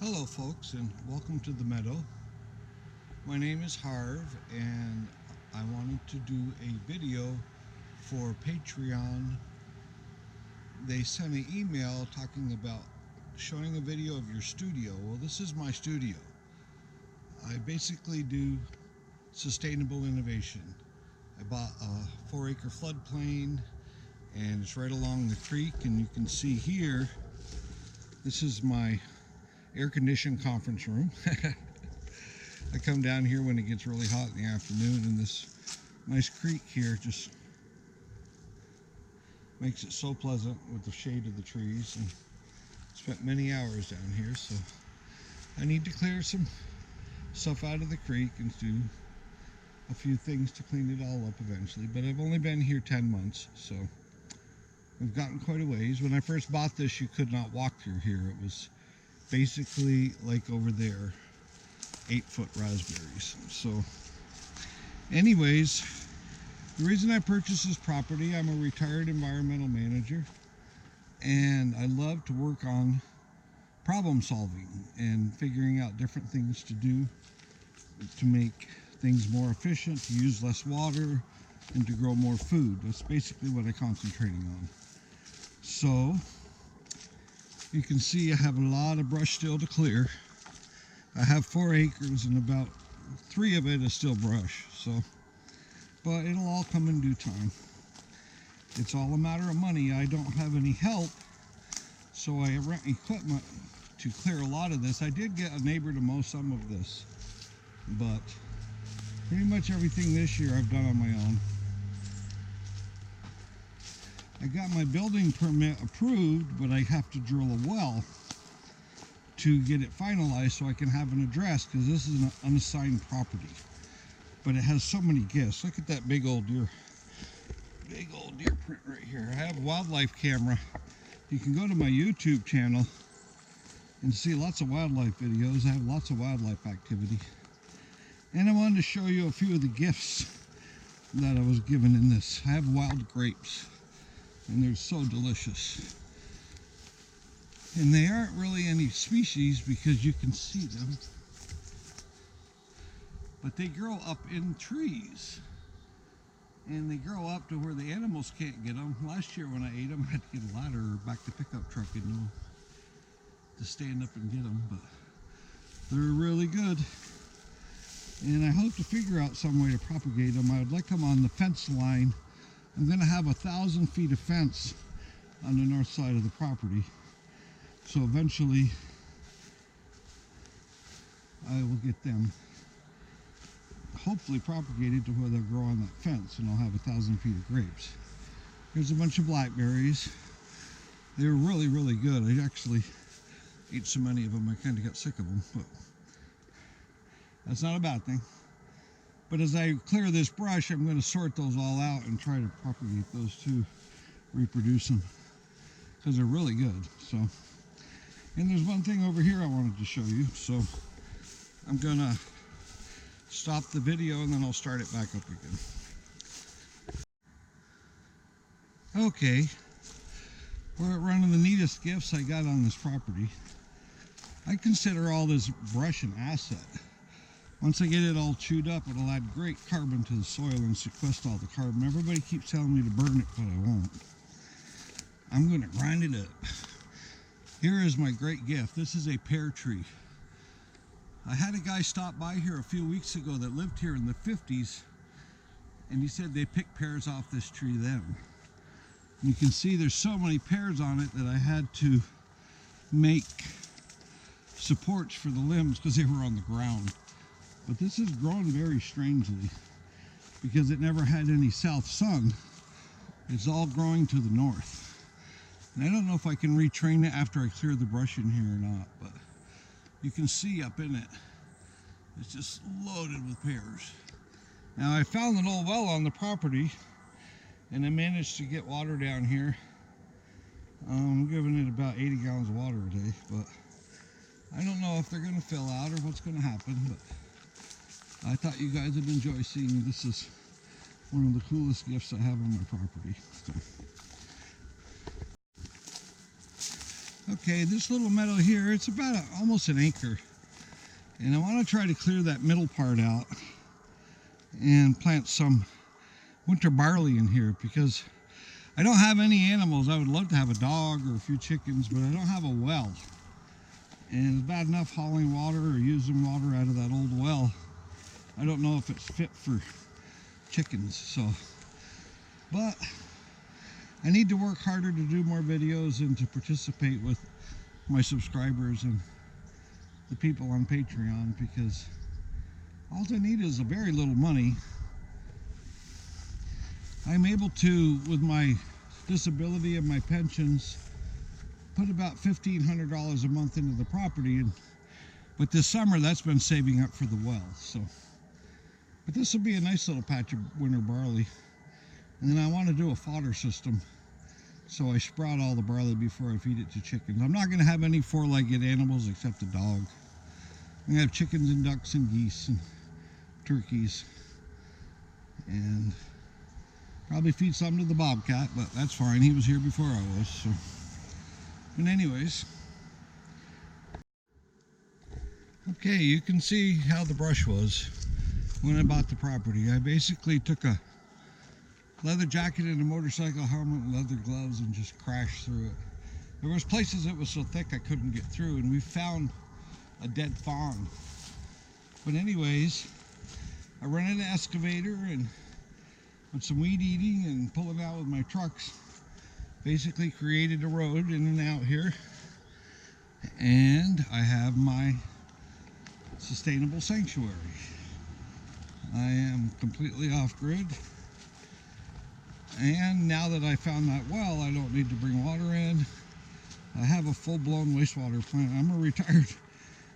Hello folks and welcome to the meadow. My name is Harv and I wanted to do a video for Patreon. They sent an email talking about showing a video of your studio. Well, this is my studio. I basically do sustainable innovation. I bought a 4-acre floodplain and it's right along the creek, and you can see here, this is my air-conditioned conference room. I come down here when it gets really hot in the afternoon, and this nice creek here just makes it so pleasant with the shade of the trees, and spent many hours down here. So I need to clear some stuff out of the creek and do a few things to clean it all up eventually, but I've only been here 10 months, so we've gotten quite a ways. When I first bought this, you could not walk through here. It was basically like over there, 8-foot raspberries. So anyways, the reason I purchased this property, I'm a retired environmental manager, and I love to work on problem solving and figuring out different things to do to make things more efficient, to use less water, and to grow more food. That's basically what I'm concentrating on. So you can see I have a lot of brush still to clear. I have 4 acres and about 3 of it is still brush. So, but it'll all come in due time. It's all a matter of money. I don't have any help, so I rent equipment to clear a lot of this. I did get a neighbor to mow some of this, but pretty much everything this year I've done on my own. I got my building permit approved, but I have to drill a well to get it finalized so I can have an address, because this is an unassigned property. But it has so many gifts. Look at that big old deer print right here. I have a wildlife camera. You can go to my YouTube channel and see lots of wildlife videos. I have lots of wildlife activity. And I wanted to show you a few of the gifts that I was given in this. I have wild grapes, and they're so delicious. And they aren't really any species because you can see them, but they grow up in trees, and they grow up to where the animals can't get them. Last year when I ate them, I had to get a ladder or back the pickup truck in to stand up and get them, but they're really good. And I hope to figure out some way to propagate them. I would like them on the fence line. I'm going to have 1,000 feet of fence on the north side of the property. So eventually I will get them hopefully propagated to where they'll grow on that fence, and I'll have 1,000 feet of grapes. Here's a bunch of blackberries. They were really, really good. I actually ate so many of them I kind of got sick of them, but that's not a bad thing. But as I clear this brush, I'm going to sort those all out and try to propagate those too, reproduce them, because they're really good. So, and there's one thing over here I wanted to show you, so I'm going to stop the video and then I'll start it back up again. Okay, we're at one of the neatest gifts I got on this property. I consider all this brush an asset. Once I get it all chewed up, it'll add great carbon to the soil and sequester all the carbon. Everybody keeps telling me to burn it, but I won't. I'm going to grind it up. Here is my great gift. This is a pear tree. I had a guy stop by here a few weeks ago that lived here in the 50s, and he said they picked pears off this tree then. And you can see there's so many pears on it that I had to make supports for the limbs because they were on the ground. But this has grown very strangely because it never had any south sun. It's all growing to the north. And I don't know if I can retrain it after I clear the brush in here or not, but you can see up in it, it's just loaded with pears. Now I found an old well on the property, and I managed to get water down here. I'm giving it about 80 gallons of water a day, but I don't know if they're going to fill out or what's going to happen, but I thought you guys would enjoy seeing. This is one of the coolest gifts I have on my property. So Okay, this little meadow here, it's about almost an acre. And I want to try to clear that middle part out and plant some winter barley in here because I don't have any animals. I would love to have a dog or a few chickens, but I don't have a well. And it's bad enough hauling water or using water out of that old well. I don't know if it's fit for chickens, so. But I need to work harder to do more videos and to participate with my subscribers and the people on Patreon, because all I need is a very little money. I'm able to, with my disability and my pensions, put about $1,500 a month into the property, but this summer that's been saving up for the well. So, but this will be a nice little patch of winter barley, and then I want to do a fodder system, so I sprout all the barley before I feed it to chickens. I'm not going to have any four-legged animals except a dog. I'm going to have chickens and ducks and geese and turkeys, and probably feed some to the bobcat, but that's fine. He was here before I was. So, but anyways, okay, you can see how the brush was when I bought the property. I basically took a leather jacket and a motorcycle helmet and leather gloves and just crashed through it. There was places it was so thick I couldn't get through, and we found a dead fawn. But anyways, I rented an excavator and with some weed eating and pulling out with my trucks, basically created a road in and out here, and I have my sustainable sanctuary. I am completely off-grid, and now that I found that well, I don't need to bring water in. I have a full-blown wastewater plant. I'm a retired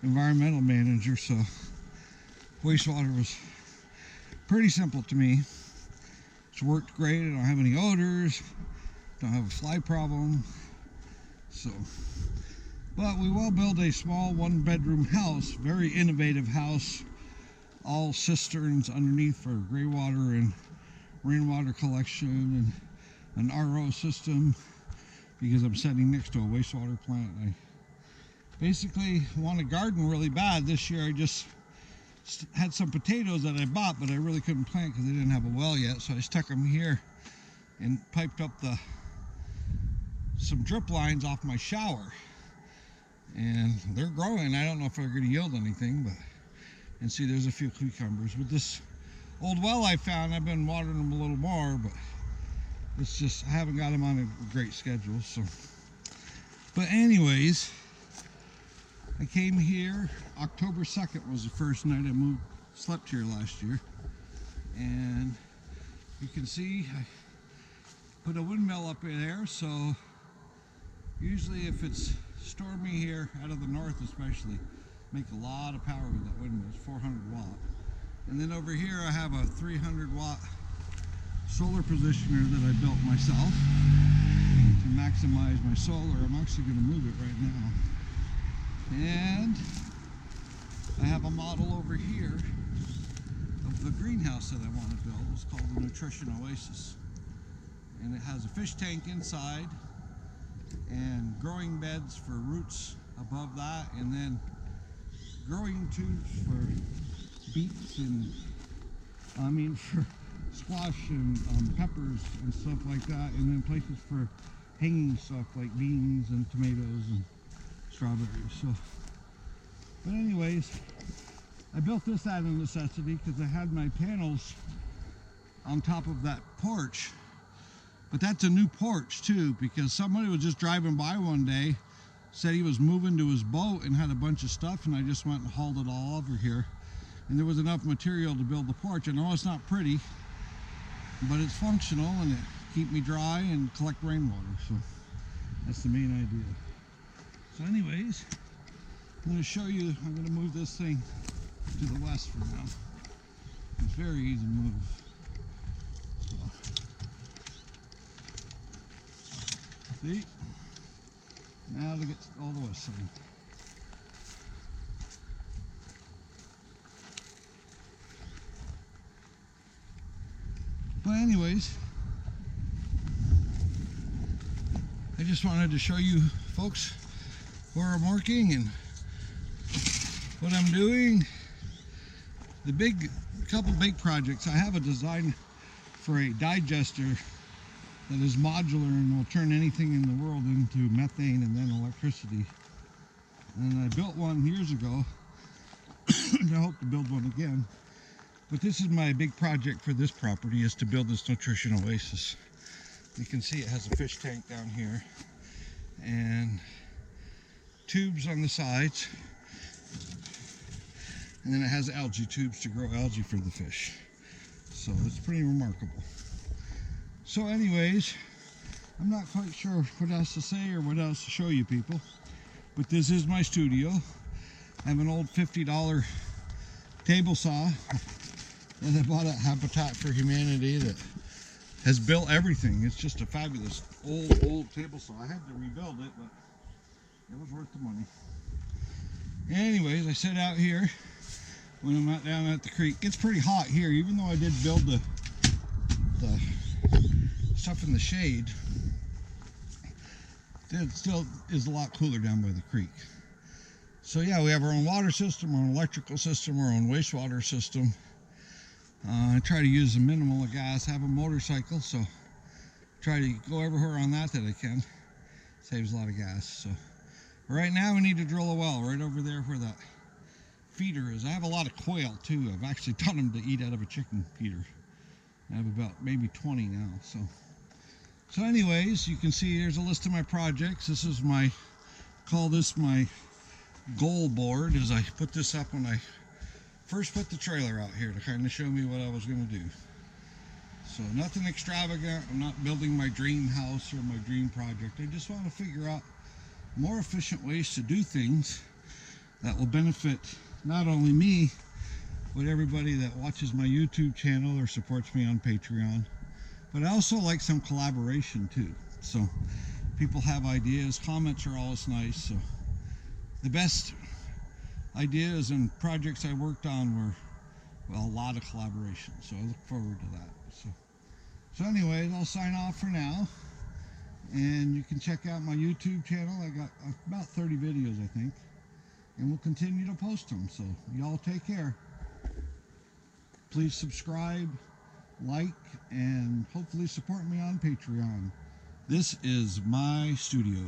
environmental manager, so wastewater was pretty simple to me. It's worked great. I don't have any odors, don't have a fly problem. So, but we will build a small one-bedroom house, very innovative house, all cisterns underneath for gray water and rainwater collection, and an RO system, because I'm sitting next to a wastewater plant. I basically want a garden really bad. This year I just had some potatoes that I bought, but I really couldn't plant because they didn't have a well yet, so I stuck them here and piped up some drip lines off my shower, and they're growing. I don't know if they're going to yield anything, but, and see, there's a few cucumbers. With this old well I found, I've been watering them a little more, but it's just I haven't got them on a great schedule. So, but anyways, I came here October 2nd was the first night I slept here last year, and you can see I put a windmill up in there. So usually if it's stormy here, out of the north especially, make a lot of power with that windmill. It's 400 watt. And then over here I have a 300 watt solar positioner that I built myself to maximize my solar. I'm actually going to move it right now. And I have a model over here of the greenhouse that I want to build. It's called the Nutrition Oasis, and it has a fish tank inside and growing beds for roots above that, and then growing tubes for beets and for squash and peppers and stuff like that, and then places for hanging stuff like beans and tomatoes and strawberries. So, but anyways, I built this out of necessity because I had my panels on top of that porch. But that's a new porch too, because somebody was just driving by one day, said he was moving to his boat and had a bunch of stuff, and I just went and hauled it all over here, and there was enough material to build the porch. I know it's not pretty, but it's functional, and it keep me dry and collect rainwater. So that's the main idea. So anyways, I'm going to show you, I'm going to move this thing to the west for now. It's very easy to move. So, see? Now to get all the west side. But anyways, I just wanted to show you folks where I'm working and what I'm doing. Couple big projects. I have a design for a digester that is modular and will turn anything in the world into methane and then electricity. And I built one years ago, and I hope to build one again. But this is my big project for this property, is to build this nutrition oasis. You can see it has a fish tank down here and tubes on the sides, and then it has algae tubes to grow algae for the fish. So it's pretty remarkable. So anyways, I'm not quite sure what else to say or what else to show you people, but this is my studio. I have an old $50 table saw that I bought at Habitat for Humanity that has built everything. It's just a fabulous old table saw. I had to rebuild it, but it was worth the money. Anyways, I sit out here when I'm out down at the creek. It's pretty hot here, even though I did build the stuff in the shade. It still is a lot cooler down by the creek. So yeah, we have our own water system, our own electrical system, our own wastewater system. I try to use a minimal of gas, have a motorcycle, so try to go everywhere on that I can. Saves a lot of gas. So right now we need to drill a well right over there where that feeder is. I have a lot of quail too. I've actually taught them to eat out of a chicken feeder. I have about maybe 20 now. So anyways, you can see there's a list of my projects. This is call this my goal board, as I put this up when I first put the trailer out here to kind of show me what I was going to do. So nothing extravagant. I'm not building my dream house or my dream project. I just want to figure out more efficient ways to do things that will benefit not only me, but everybody that watches my YouTube channel or supports me on Patreon. But I also like some collaboration too. So people have ideas, comments are always nice. So the best ideas and projects I worked on were, well, a lot of collaboration. So I look forward to that. So anyways, I'll sign off for now. And you can check out my YouTube channel. I got about 30 videos, I think. And we'll continue to post them. So y'all take care. Please subscribe, like, and hopefully support me on Patreon. This is my studio.